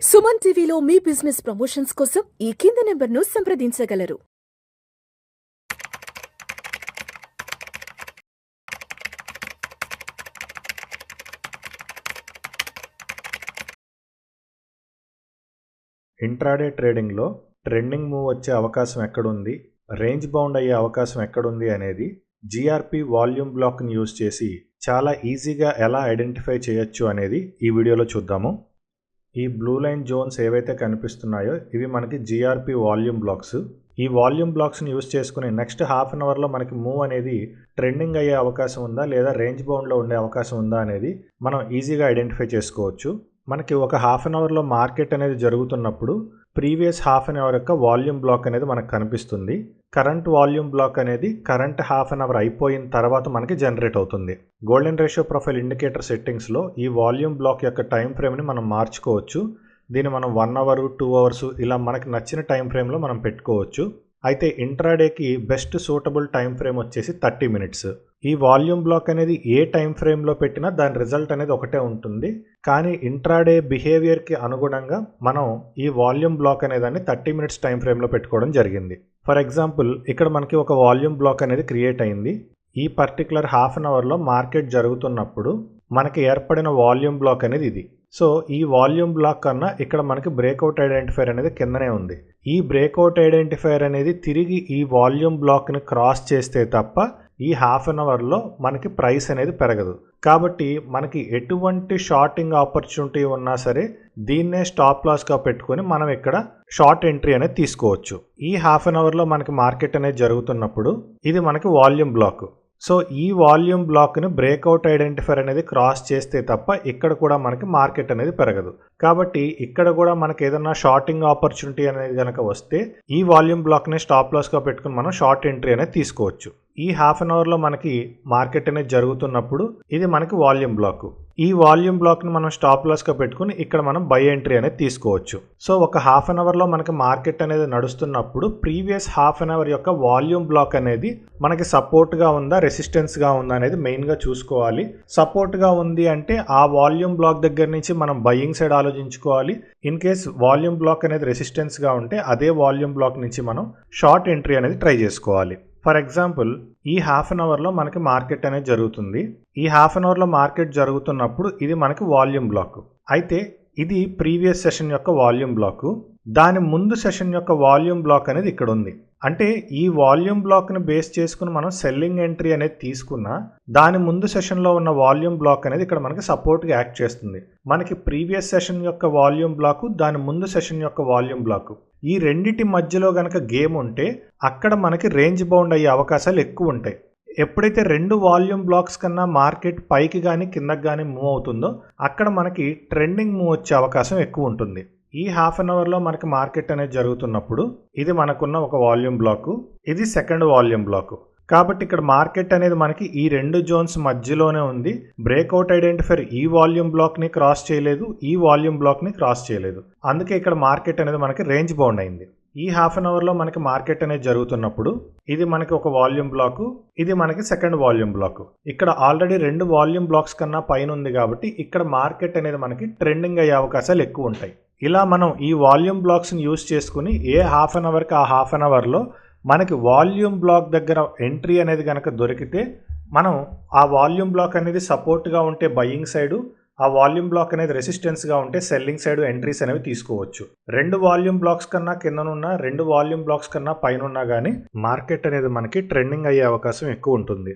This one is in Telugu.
సుమన్ టీవీలో మీ బిజినెస్ ప్రమోషన్స్ కోసం ఈ కింది నెంబర్ను సంప్రదించగలరు. ఇంట్రాడే ట్రేడింగ్లో ట్రెండింగ్ మూవ్ వచ్చే అవకాశం ఎక్కడుంది, రేంజ్ బౌండ్ అయ్యే అవకాశం ఎక్కడుంది అనేది జిఆర్పి వాల్యూమ్ బ్లాక్ని యూజ్ చేసి చాలా ఈజీగా ఎలా ఐడెంటిఫై చేయొచ్చు అనేది ఈ వీడియోలో చూద్దాము. ఈ బ్లూ లైన్ జోన్స్ ఏవైతే కనిపిస్తున్నాయో ఇవి మనకి జిఆర్పి వాల్యూమ్ బ్లాక్స్. ఈ వాల్యూమ్ బ్లాక్స్ని యూజ్ చేసుకుని నెక్స్ట్ హాఫ్ అన్ అవర్లో మనకి మూవ్ అనేది ట్రెండింగ్ అయ్యే అవకాశం ఉందా లేదా రేంజ్ బౌండ్లో ఉండే అవకాశం ఉందా అనేది మనం ఈజీగా ఐడెంటిఫై చేసుకోవచ్చు. మనకి ఒక హాఫ్ అన్ అవర్లో మార్కెట్ అనేది జరుగుతున్నప్పుడు ప్రీవియస్ హాఫ్ అన్ అవర్ యొక్క వాల్యూమ్ బ్లాక్ అనేది మనకు కనిపిస్తుంది. కరెంట్ వాల్యూమ్ బ్లాక్ అనేది కరెంట్ హాఫ్ అన్ అవర్ అయిపోయిన తర్వాత మనకి జనరేట్ అవుతుంది. గోల్డెన్ రేషియో ప్రొఫైల్ ఇండికేటర్ సెట్టింగ్స్లో ఈ వాల్యూమ్ బ్లాక్ యొక్క టైం ఫ్రేమ్ని మనం మార్చుకోవచ్చు. దీన్ని మనం 1 అవర్ 2 అవర్స్ ఇలా మనకి నచ్చిన టైం ఫ్రేమ్లో మనం పెట్టుకోవచ్చు. అయితే ఇంట్రాడేకి బెస్ట్ సూటబుల్ టైం ఫ్రేమ్ వచ్చేసి 30 మినిట్స్. ఈ వాల్యూమ్ బ్లాక్ అనేది ఏ టైం ఫ్రేమ్లో పెట్టినా దాని రిజల్ట్ అనేది ఒకటే ఉంటుంది. కానీ ఇంట్రాడే బిహేవియర్కి అనుగుణంగా మనం ఈ వాల్యూమ్ బ్లాక్ అనేదాన్ని 30 మినిట్స్ టైం ఫ్రేమ్లో పెట్టుకోవడం జరిగింది. ఫర్ ఎగ్జాంపుల్ ఇక్కడ మనకి ఒక వాల్యూమ్ బ్లాక్ అనేది క్రియేట్ అయింది. ఈ పర్టికులర్ హాఫ్ అన్ అవర్లో మార్కెట్ జరుగుతున్నప్పుడు మనకి ఏర్పడిన వాల్యూమ్ బ్లాక్ అనేది ఇది. సో ఈ వాల్యూమ్ బ్లాక్ కన్నా ఇక్కడ మనకి బ్రేక్అవుట్ ఐడెంటిఫైర్ అనేది కిందనే ఉంది. ఈ బ్రేక్అవుట్ ఐడెంటిఫైర్ అనేది తిరిగి ఈ వాల్యూమ్ బ్లాక్ని క్రాస్ చేస్తే తప్ప ఈ హాఫ్ అన్ అవర్లో మనకి ప్రైస్ అనేది పెరగదు. కాబట్టి మనకి ఎటువంటి షార్టింగ్ ఆపర్చునిటీ ఉన్నా సరే దీన్నే స్టాప్ లాస్గా పెట్టుకొని మనం ఇక్కడ షార్ట్ ఎంట్రీ అనేది తీసుకోవచ్చు. ఈ హాఫ్ అన్ అవర్లో మనకి మార్కెట్ అనేది జరుగుతున్నప్పుడు ఇది మనకి వాల్యూమ్ బ్లాక్. సో ఈ వాల్యూమ్ బ్లాక్ని బ్రేక్అవుట్ ఐడెంటిఫైర్ అనేది క్రాస్ చేస్తే తప్ప ఇక్కడ కూడా మనకి మార్కెట్ అనేది పెరగదు. కాబట్టి ఇక్కడ కూడా మనకి ఏదైనా షార్టింగ్ ఆపర్చునిటీ అనేది కనుక వస్తే ఈ వాల్యూమ్ బ్లాక్ని స్టాప్ లాస్గా పెట్టుకుని మనం షార్ట్ ఎంట్రీ అనేది తీసుకోవచ్చు. ఈ హాఫ్ అన్ అవర్లో మనకి మార్కెట్ అనేది జరుగుతున్నప్పుడు ఇది మనకి వాల్యూమ్ బ్లాక్. ఈ వాల్యూమ్ బ్లాక్ని మనం స్టాప్ లాస్గా పెట్టుకుని ఇక్కడ మనం బై ఎంట్రీ అనేది తీసుకోవచ్చు. సో ఒక హాఫ్ అన్ అవర్లో మనకి మార్కెట్ అనేది నడుస్తున్నప్పుడు ప్రీవియస్ హాఫ్ అన్ అవర్ యొక్క వాల్యూమ్ బ్లాక్ అనేది మనకి సపోర్ట్గా ఉందా రెసిస్టెన్స్గా ఉందా అనేది మెయిన్గా చూసుకోవాలి. సపోర్ట్గా ఉంది అంటే ఆ వాల్యూమ్ బ్లాక్ దగ్గర నుంచి మనం బయింగ్ సైడ్ ఆలోచించుకోవాలి. ఇన్ కేస్ వాల్యూమ్ బ్లాక్ అనేది రెసిస్టెన్స్గా ఉంటే అదే వాల్యూమ్ బ్లాక్ నుంచి మనం షార్ట్ ఎంట్రీ అనేది ట్రై చేసుకోవాలి. ఫర్ ఎగ్జాంపుల్ ఈ హాఫ్ అన్ అవర్లో మనకి మార్కెట్ అనేది జరుగుతుంది. ఈ హాఫ్ అన్ అవర్లో మార్కెట్ జరుగుతున్నప్పుడు ఇది మనకి వాల్యూమ్ బ్లాక్. అయితే ఇది ప్రీవియస్ సెషన్ యొక్క వాల్యూమ్ బ్లాక్. దాని ముందు సెషన్ యొక్క వాల్యూమ్ బ్లాక్ అనేది ఇక్కడ ఉంది. అంటే ఈ వాల్యూమ్ బ్లాక్ని బేస్ చేసుకుని మనం సెల్లింగ్ ఎంట్రీ అనేది తీసుకున్నా దాని ముందు సెషన్లో ఉన్న వాల్యూమ్ బ్లాక్ అనేది ఇక్కడ మనకి సపోర్ట్గా యాక్ట్ చేస్తుంది. మనకి ప్రీవియస్ సెషన్ యొక్క వాల్యూమ్ బ్లాక్ దాని ముందు సెషన్ యొక్క వాల్యూమ్ బ్లాక్ ఈ రెండిటి మధ్యలో గనక గేమ్ ఉంటే అక్కడ మనకి రేంజ్ బౌండ్ అయ్యే అవకాశాలు ఎక్కువ ఉంటాయి. ఎప్పుడైతే రెండు వాల్యూమ్ బ్లాక్స్ కన్నా మార్కెట్ పైకి కానీ కిందకి కానీ మూవ్ అవుతుందో అక్కడ మనకి ట్రెండింగ్ మూవ్ వచ్చే అవకాశం ఎక్కువ ఉంటుంది. ఈ హాఫ్ అన్ అవర్లో మనకి మార్కెట్ అనేది జరుగుతున్నప్పుడు ఇది మనకున్న ఒక వాల్యూమ్ బ్లాక్, ఇది సెకండ్ వాల్యూమ్ బ్లాక్. కాబట్టి ఇక్కడ మార్కెట్ అనేది మనకి ఈ రెండు జోన్స్ మధ్యలోనే ఉంది. బ్రేక్అవుట్ ఐడెంటిఫైర్ ఈ వాల్యూమ్ బ్లాక్ని క్రాస్ చేయలేదు, ఈ వాల్యూమ్ బ్లాక్ని క్రాస్ చేయలేదు. అందుకే ఇక్కడ మార్కెట్ అనేది మనకి రేంజ్ బౌండ్ అయింది. ఈ హాఫ్ అన్ అవర్లో మనకి మార్కెట్ అనేది జరుగుతున్నప్పుడు ఇది మనకి ఒక వాల్యూమ్ బ్లాక్, ఇది మనకి సెకండ్ వాల్యూమ్ బ్లాక్. ఇక్కడ ఆల్రెడీ రెండు వాల్యూమ్ బ్లాక్స్ కన్నా పైన ఉంది కాబట్టి ఇక్కడ మార్కెట్ అనేది మనకి ట్రెండింగ్ అయ్యే అవకాశాలు ఎక్కువ ఉంటాయి. ఇలా మనం ఈ వాల్యూమ్ బ్లాక్స్ని యూజ్ చేసుకుని ఏ హాఫ్ అన్ అవర్కి ఆ హాఫ్ అన్ అవర్లో మనకి వాల్యూమ్ బ్లాక్ దగ్గర ఎంట్రీ అనేది కనుక దొరికితే మనం ఆ వాల్యూమ్ బ్లాక్ అనేది సపోర్ట్గా ఉంటే బయింగ్ సైడు, ఆ వాల్యూమ్ బ్లాక్ అనేది రెసిస్టెన్స్గా ఉంటే సెల్లింగ్ సైడ్ ఎంట్రీస్ అనేవి తీసుకోవచ్చు. రెండు వాల్యూమ్ బ్లాక్స్ కన్నా కిందనున్నా రెండు వాల్యూమ్ బ్లాక్స్ కన్నా పైన ఉన్నా కానీ మార్కెట్ అనేది మనకి ట్రెండింగ్ అయ్యే అవకాశం ఎక్కువ ఉంటుంది.